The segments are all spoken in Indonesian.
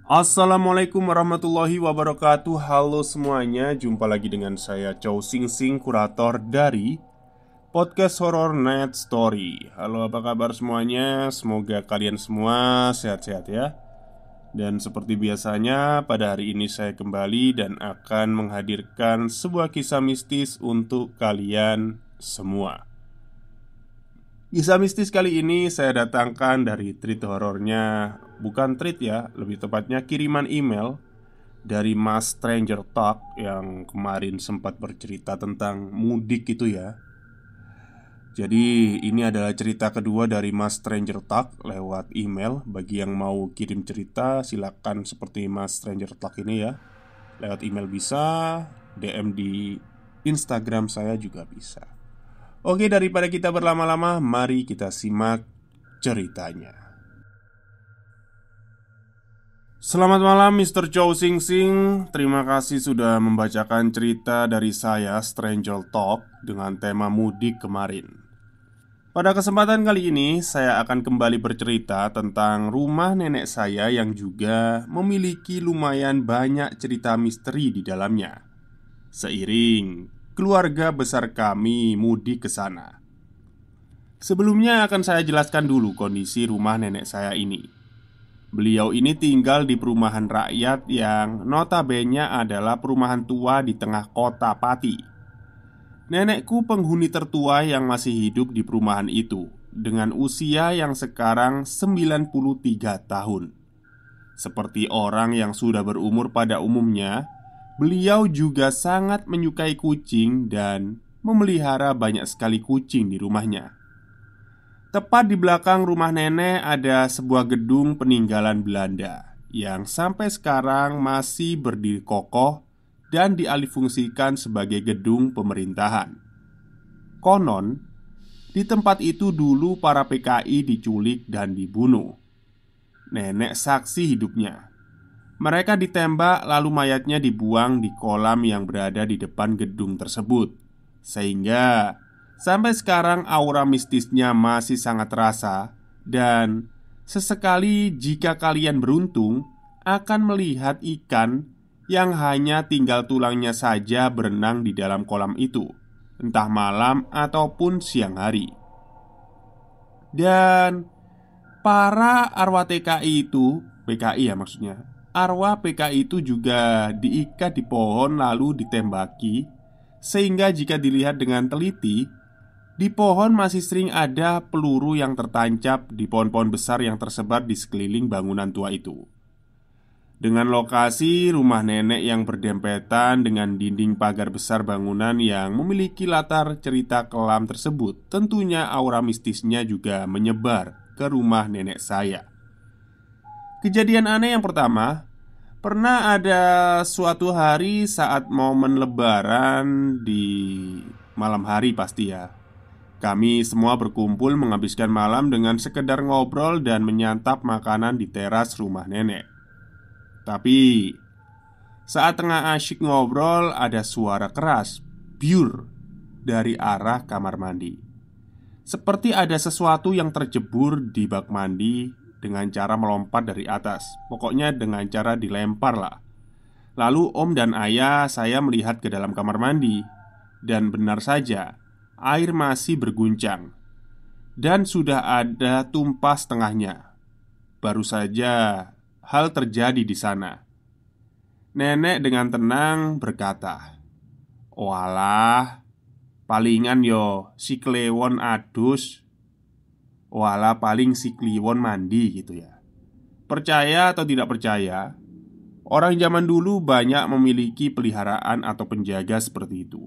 Assalamualaikum warahmatullahi wabarakatuh. Halo semuanya, jumpa lagi dengan saya Chow Sing Sing, kurator dari podcast Horror Night Story. Halo, apa kabar semuanya? Semoga kalian semua sehat-sehat ya. Dan seperti biasanya, pada hari ini saya kembali dan akan menghadirkan sebuah kisah mistis untuk kalian semua. Kisah mistis kali ini saya datangkan dari treat horornya. Bukan treat ya, lebih tepatnya kiriman email dari Mas Stranger Talk yang kemarin sempat bercerita tentang mudik itu ya. Jadi ini adalah cerita kedua dari Mas Stranger Talk lewat email. Bagi yang mau kirim cerita silakan seperti Mas Stranger Talk ini ya. Lewat email bisa, DM di Instagram saya juga bisa. Oke, daripada kita berlama-lama, mari kita simak ceritanya. Selamat malam Mr. Chow Sing Sing. Terima kasih sudah membacakan cerita dari saya Stranger Talk dengan tema mudik kemarin. Pada kesempatan kali ini saya akan kembali bercerita tentang rumah nenek saya yang juga memiliki lumayan banyak cerita misteri di dalamnya. Seiring keluarga besar kami mudik ke sana. Sebelumnya akan saya jelaskan dulu kondisi rumah nenek saya ini. Beliau ini tinggal di perumahan rakyat yang notabene adalah perumahan tua di tengah kota Pati. Nenekku penghuni tertua yang masih hidup di perumahan itu dengan usia yang sekarang 93 tahun. Seperti orang yang sudah berumur pada umumnya, beliau juga sangat menyukai kucing dan memelihara banyak sekali kucing di rumahnya. Tepat di belakang rumah nenek ada sebuah gedung peninggalan Belanda yang sampai sekarang masih berdiri kokoh dan dialihfungsikan sebagai gedung pemerintahan. Konon, di tempat itu dulu para PKI diculik dan dibunuh. Nenek saksi hidupnya. Mereka ditembak lalu mayatnya dibuang di kolam yang berada di depan gedung tersebut. Sehingga sampai sekarang aura mistisnya masih sangat terasa. Dan sesekali jika kalian beruntung akan melihat ikan yang hanya tinggal tulangnya saja berenang di dalam kolam itu, entah malam ataupun siang hari. Dan para arwah TKI itu, PKI ya maksudnya, arwah PKI itu juga diikat di pohon lalu ditembaki. Sehingga jika dilihat dengan teliti, di pohon masih sering ada peluru yang tertancap di pohon-pohon besar yang tersebar di sekeliling bangunan tua itu. Dengan lokasi rumah nenek yang berdempetan dengan dinding pagar besar bangunan yang memiliki latar cerita kelam tersebut, tentunya aura mistisnya juga menyebar ke rumah nenek saya. Kejadian aneh yang pertama, pernah ada suatu hari saat momen lebaran di malam hari pasti ya. Kami semua berkumpul menghabiskan malam dengan sekedar ngobrol dan menyantap makanan di teras rumah nenek. Tapi saat tengah asyik ngobrol ada suara keras biur dari arah kamar mandi. Seperti ada sesuatu yang terjebur di bak mandi dengan cara melompat dari atas. Pokoknya dengan cara dilempar lah. Lalu om dan ayah saya melihat ke dalam kamar mandi. Dan benar saja, air masih berguncang. Dan sudah ada tumpah setengahnya. Baru saja hal terjadi di sana. Nenek dengan tenang berkata, "Walah, palingan yo si Klewon adus. Walah paling si Kliwon mandi gitu ya." Percaya atau tidak percaya, orang zaman dulu banyak memiliki peliharaan atau penjaga seperti itu.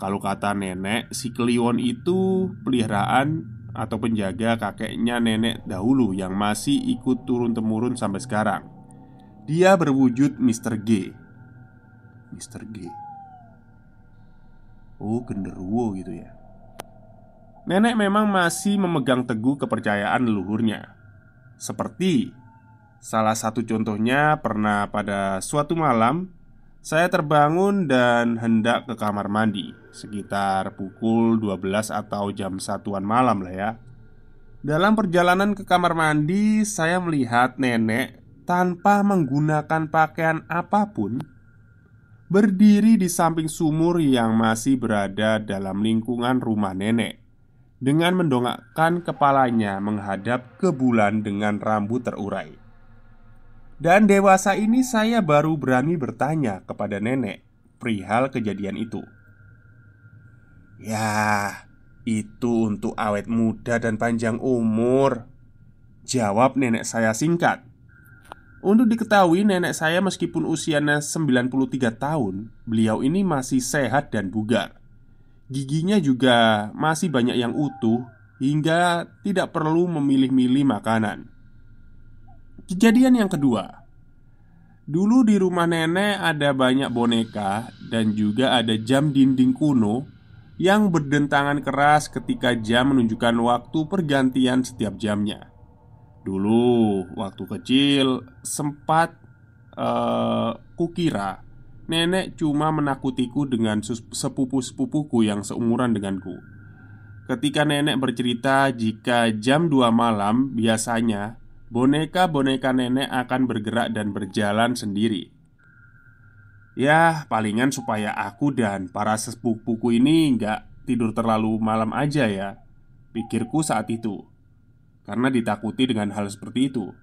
Kalau kata nenek, si Kliwon itu peliharaan atau penjaga kakeknya nenek dahulu yang masih ikut turun-temurun sampai sekarang. Dia berwujud Mr. G. Mr. G. Oh, genderuwo gitu ya. Nenek memang masih memegang teguh kepercayaan leluhurnya. Seperti salah satu contohnya pernah pada suatu malam saya terbangun dan hendak ke kamar mandi sekitar pukul 12 atau jam 1-an malam lah ya. Dalam perjalanan ke kamar mandi saya melihat nenek tanpa menggunakan pakaian apapun, berdiri di samping sumur yang masih berada dalam lingkungan rumah nenek, dengan mendongakkan kepalanya menghadap ke bulan dengan rambut terurai. Dan dewasa ini saya baru berani bertanya kepada nenek perihal kejadian itu. "Ya, itu untuk awet muda dan panjang umur," jawab nenek saya singkat. Untuk diketahui, nenek saya meskipun usianya 93 tahun, beliau ini masih sehat dan bugar. Giginya juga masih banyak yang utuh, hingga tidak perlu memilih-milih makanan. Kejadian yang kedua, dulu di rumah nenek ada banyak boneka dan juga ada jam dinding kuno yang berdentangan keras ketika jam menunjukkan waktu pergantian setiap jamnya. Dulu waktu kecil sempat kukira nenek cuma menakutiku dengan sepupu-sepupuku yang seumuran denganku. Ketika nenek bercerita jika jam 2 malam biasanya boneka-boneka nenek akan bergerak dan berjalan sendiri. Ya, palingan supaya aku dan para sepupuku ini nggak tidur terlalu malam aja ya, pikirku saat itu. Karena ditakuti dengan hal seperti itu.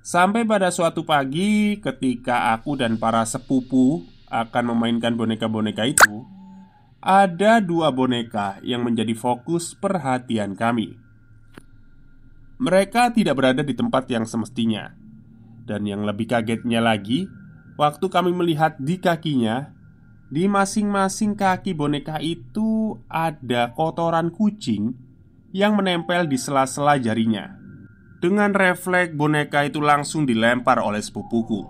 Sampai pada suatu pagi ketika aku dan para sepupu akan memainkan boneka-boneka itu, ada dua boneka yang menjadi fokus perhatian kami. Mereka tidak berada di tempat yang semestinya. Dan yang lebih kagetnya lagi, waktu kami melihat di kakinya, di masing-masing kaki boneka itu ada kotoran kucing yang menempel di sela-sela jarinya. Dengan refleks boneka itu langsung dilempar oleh sepupuku.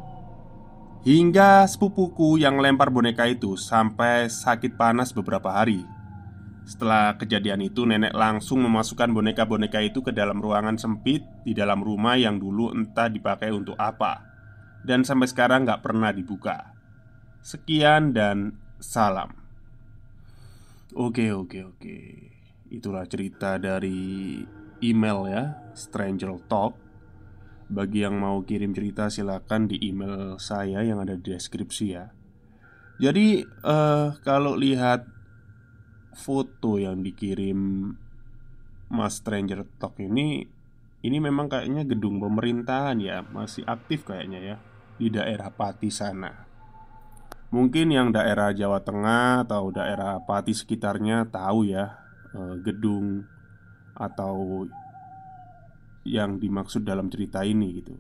Hingga sepupuku yang lempar boneka itu sampai sakit panas beberapa hari. Setelah kejadian itu, nenek langsung memasukkan boneka-boneka itu ke dalam ruangan sempit di dalam rumah yang dulu entah dipakai untuk apa, dan sampai sekarang gak pernah dibuka. Sekian dan salam. Oke. Itulah cerita dari email ya, Stranger Talk. Bagi yang mau kirim cerita silakan di email saya yang ada di deskripsi ya. Jadi kalau lihat foto yang dikirim Mas Stranger Talk ini memang kayaknya gedung pemerintahan ya, masih aktif kayaknya ya di daerah Pati sana. Mungkin yang daerah Jawa Tengah atau daerah Pati sekitarnya tahu ya gedung atau yang dimaksud dalam cerita ini gitu.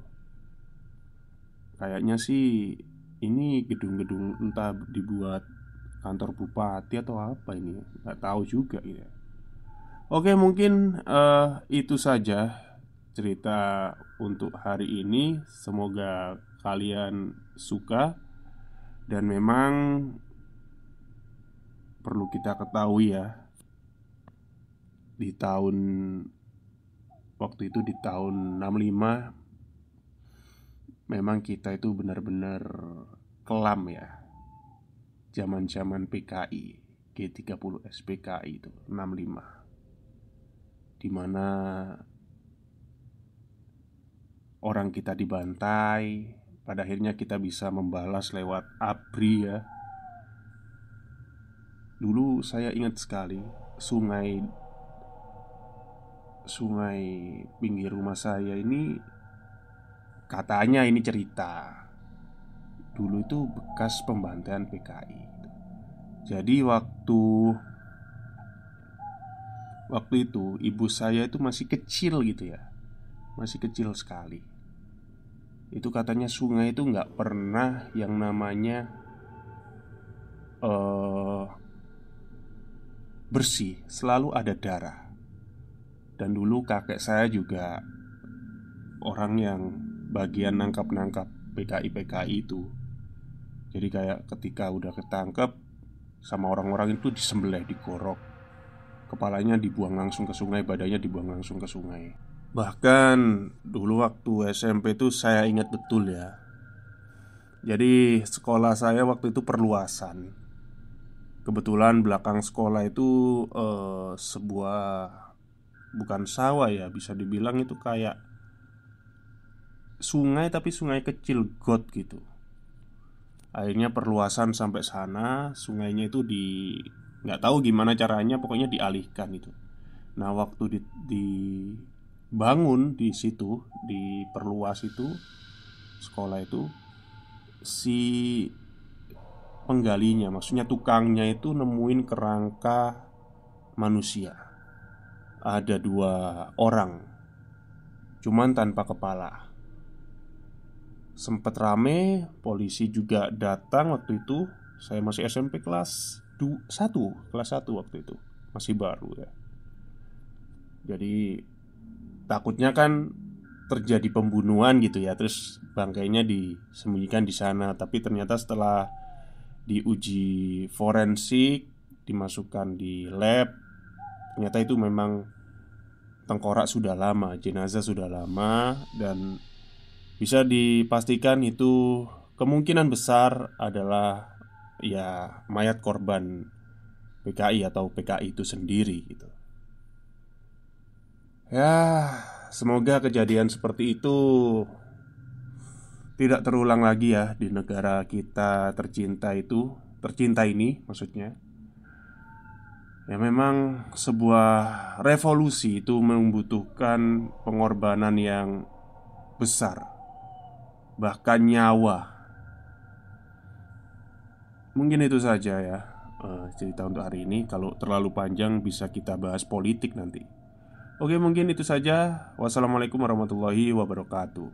Kayaknya sih ini gedung-gedung entah dibuat kantor bupati atau apa ini, nggak tahu juga gitu. Oke, mungkin itu saja cerita untuk hari ini. Semoga kalian suka. Dan memang perlu kita ketahui ya, di tahun waktu itu di tahun 65 memang kita itu benar-benar kelam ya. Zaman-zaman PKI G30 SPKI itu 65, dimana orang kita dibantai. Pada akhirnya kita bisa membalas lewat ABRI ya. Dulu saya ingat sekali sungai pinggir rumah saya ini, katanya ini cerita dulu itu bekas pembantaian PKI. Jadi waktu itu ibu saya itu masih kecil gitu ya, masih kecil sekali. Itu katanya sungai itu nggak pernah yang namanya bersih, selalu ada darah. Dan dulu kakek saya juga orang yang bagian nangkap-nangkap PKI-PKI itu. Jadi kayak ketika udah ketangkep sama orang-orang itu disembelih, digorok, kepalanya dibuang langsung ke sungai, badannya dibuang langsung ke sungai. Bahkan dulu waktu SMP itu saya ingat betul ya. Jadi sekolah saya waktu itu perluasan. Kebetulan belakang sekolah itu sebuah, bukan sawah ya, bisa dibilang itu kayak sungai tapi sungai kecil, got gitu. Akhirnya perluasan sampai sana, sungainya itu nggak tahu gimana caranya, pokoknya dialihkan itu. Nah, waktu dibangun di situ, diperluas itu sekolah itu, si penggalinya, maksudnya tukangnya itu nemuin kerangka manusia. Ada dua orang, cuman tanpa kepala. Sempet rame, polisi juga datang waktu itu. Saya masih SMP kelas 1, kelas 1 waktu itu. Masih baru ya. Jadi takutnya kan terjadi pembunuhan gitu ya, terus bangkainya disembunyikan di sana. Tapi ternyata setelah diuji forensik, dimasukkan di lab, ternyata itu memang tengkorak sudah lama, jenazah sudah lama, dan bisa dipastikan itu kemungkinan besar adalah ya mayat korban PKI atau PKI itu sendiri gitu. Ya, semoga kejadian seperti itu tidak terulang lagi ya di negara kita tercinta itu, tercinta ini maksudnya. Ya memang sebuah revolusi itu membutuhkan pengorbanan yang besar, bahkan nyawa. Mungkin itu saja ya, cerita untuk hari ini. Kalau terlalu panjang bisa kita bahas politik nanti. Oke, mungkin itu saja. Wassalamualaikum warahmatullahi wabarakatuh.